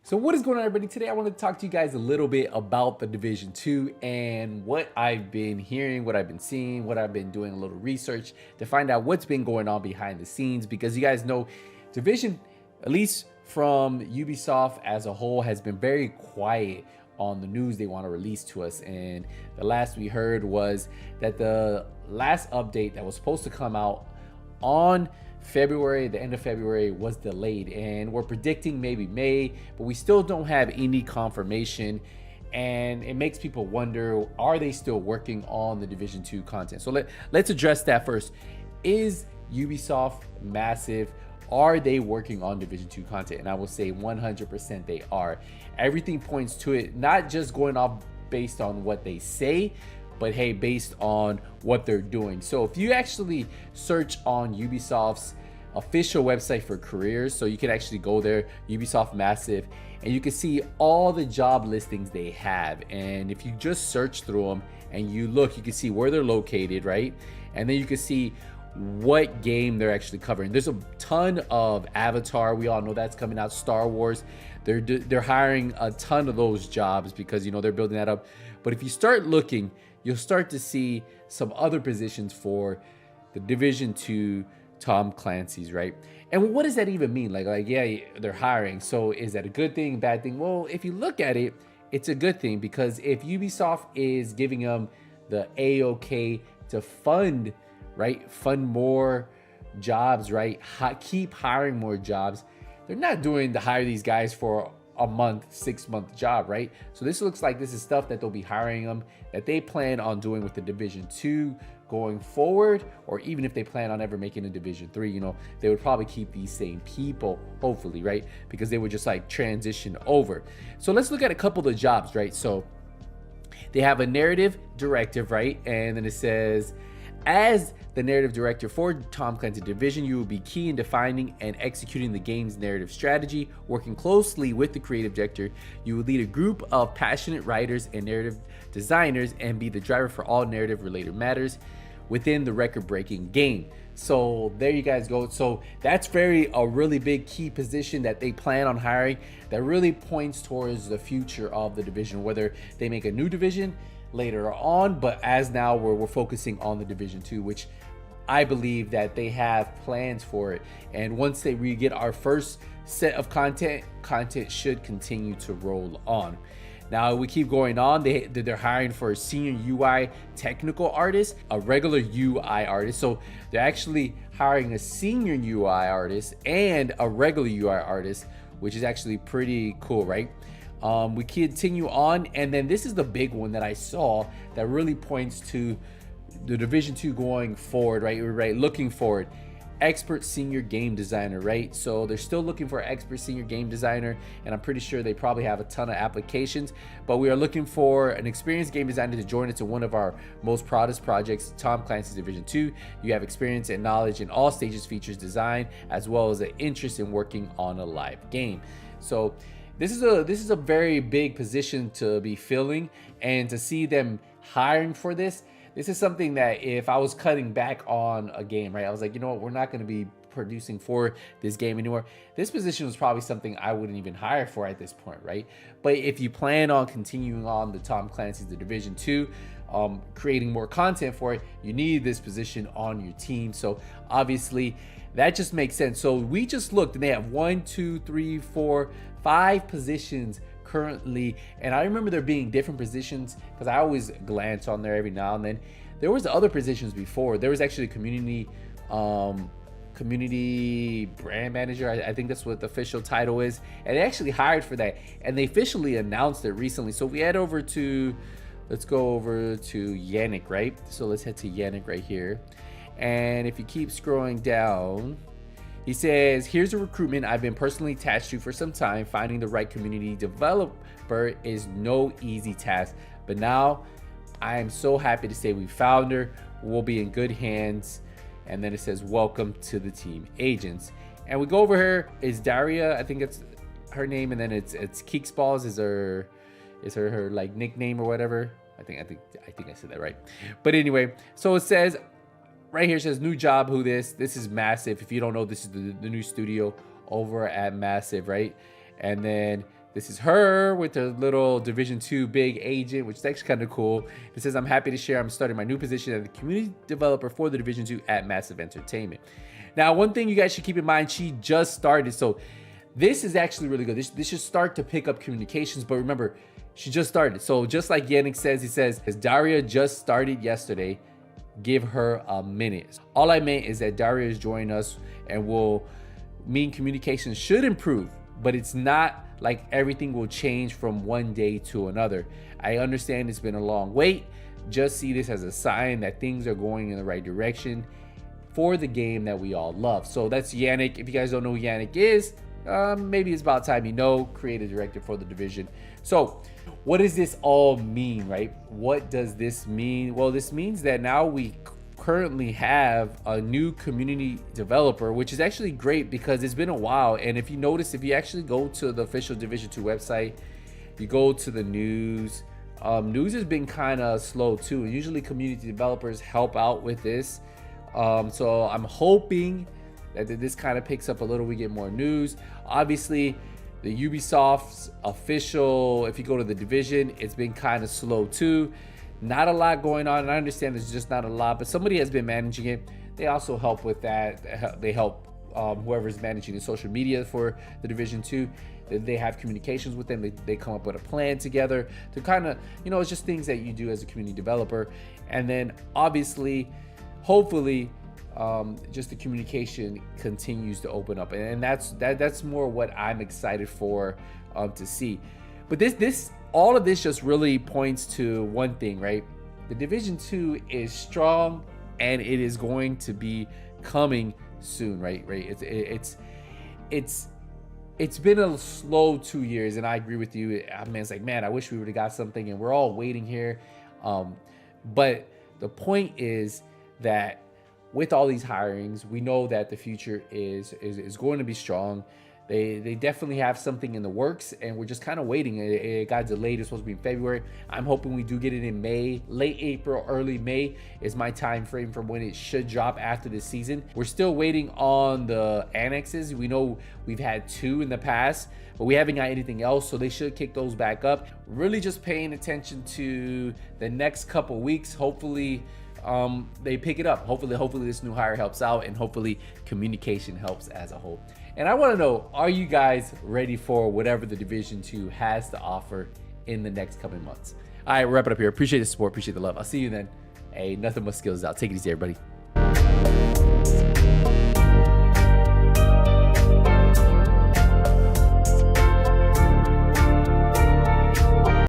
So what is going on, everybody? Today I want to talk to you guys a little bit about the Division 2 and what I've been hearing, what I've been seeing, what I've been doing a little research to find out what's been going on behind the scenes, because you guys know Division, at least from Ubisoft as a whole, has been very quiet on the news they want to release to us. And the last we heard was that the last update that was supposed to come out on February, the end of February, was delayed, and we're predicting maybe May, but we still don't have any confirmation. And it makes people wonder, are they still working on the Division 2 content? So let's address that first. Is Ubisoft Massive, are they working on Division 2 content? And I will say 100% they are. Everything points to it, not just going off based on what they say, but hey, based on what they're doing. So if you actually search on Ubisoft's official website for careers, so you can actually go there, Ubisoft Massive, and you can see all the job listings they have. And if you just search through them and you look, you can see where they're located, right? And then you can see what game they're actually covering. There's a ton of Avatar, we all know that's coming out. Star Wars, they're hiring a ton of those jobs because, you know, they're building that up. But if you start looking, you'll start to see some other positions for the Division 2 Tom Clancy's, right? And what does that even mean? Like, yeah, they're hiring. So is that a good thing, bad thing? Well, if you look at it, it's a good thing, because if Ubisoft is giving them the A-OK to fund, right? Fund more jobs, right? Keep hiring more jobs. They're not doing to hire these guys for a month, 6-month job, right? So this looks like this is stuff that they'll be hiring them, that they plan on doing with the Division 2 going forward, or even if they plan on ever making a Division 3, you know, they would probably keep these same people, hopefully, right? Because they would just like transition over. So let's look at a couple of the jobs, right? So they have a narrative directive, right? And then it says, as the narrative director for Tom Clancy Division, you will be key in defining and executing the game's narrative strategy. Working closely with the creative director, you will lead a group of passionate writers and narrative designers and be the driver for all narrative related matters within the record-breaking game. So there you guys go. So that's a really big key position that they plan on hiring, that really points towards the future of the division, whether they make a new division later on, but as now we're focusing on the Division 2, which I believe that they have plans for it. And once they get our first set of content should continue to roll on. Now we keep going on. They're hiring for a senior UI technical artist, a regular UI artist. So they're actually hiring a senior UI artist and a regular UI artist, which is actually pretty cool, right? We continue on, and then this is the big one that I saw that really points to the Division 2 going forward, right? Looking forward. Expert senior game designer, right? So they're still looking for an expert senior game designer, and I'm pretty sure they probably have a ton of applications, but we are looking for an experienced game designer to join us in one of our most proudest projects, Tom Clancy's Division 2. You have experience and knowledge in all stages, features, design, as well as an interest in working on a live game. So this is a very big position to be filling, and to see them hiring for this is something that if I was cutting back on a game, right, I was like, you know what, we're not going to be producing for this game anymore. This position was probably something I wouldn't even hire for at this point, right? But if you plan on continuing on the Tom Clancy's the Division 2, creating more content for it, you need this position on your team. So obviously that just makes sense. So we just looked, and they have 1, 2, 3, 4, 5 positions currently, and I remember there being different positions because I always glance on there every now and then. There was other positions before. There was actually a community brand manager, I think that's what the official title is, and they actually hired for that, and they officially announced it recently. So we head over to, let's go over to Yannick, right? So let's head to Yannick right here, and if you keep scrolling down, he says, here's a recruitment I've been personally attached to for some time. Finding the right community developer is no easy task, but now I am so happy to say we found her. We'll be in good hands. And then it says, welcome to the team, agents. And we go over her, is Daria, I think it's her name, and then it's Keeksballs is her like nickname or whatever. I think I said that right. But anyway, so it says right here, it says new job, who this is Massive. If you don't know, this is the new studio over at Massive, right? And then This is her with her little Division 2 big agent, which is actually kind of cool. It says, I'm happy to share I'm starting my new position as a community developer for the Division 2 at Massive Entertainment. Now, one thing you guys should keep in mind, she just started. So this is actually really good. This should start to pick up communications. But remember, she just started. So just like Yannick says, he says, as Daria just started yesterday, give her a minute. All I meant is that Daria is joining us and will mean communication should improve, but it's not like everything will change from one day to another. I understand it's been a long wait. Just see this as a sign that things are going in the right direction for the game that we all love. So that's Yannick. If you guys don't know who Yannick is, maybe it's about time you know. Creative director for the division. So what does this all mean, right? What does this mean? Well, this means that now we currently have a new community developer, which is actually great because it's been a while. And if you notice, if you actually go to the official Division 2 website, you go to the news, news has been kind of slow too. Usually community developers help out with this. So I'm hoping that this kind of picks up a little, we get more news. Obviously, the Ubisoft's official, if you go to the division, it's been kind of slow too. Not a lot going on, and I understand there's just not a lot, but somebody has been managing it. They also help with that. They help whoever's managing the social media for the Division 2. They have communications with them. They come up with a plan together to kind of, it's just things that you do as a community developer. And then obviously, hopefully, just the communication continues to open up, and that's more what I'm excited for to see. But all of this just really points to one thing, right? The Division 2 is strong, and it is going to be coming soon, right? It's been a slow 2 years, and I agree with you. It's like, man, I wish we would have got something, and we're all waiting here. But the point is that with all these hirings, we know that the future is going to be strong. They definitely have something in the works, and we're just kind of waiting. It got delayed. It's supposed to be in February. I'm hoping we do get it in May. Late April, early May is my time frame for when it should drop after this season. We're still waiting on the annexes. We know we've had 2 in the past, but we haven't got anything else, so they should kick those back up. Really just paying attention to the next couple weeks. Hopefully they pick it up. Hopefully this new hire helps out, and hopefully communication helps as a whole. And I want to know, are you guys ready for whatever the Division 2 has to offer in the next coming months? All right, we'll wrap it up here. Appreciate the support. Appreciate the love. I'll see you then. Hey, Nothing But Skills out. Take it easy, everybody.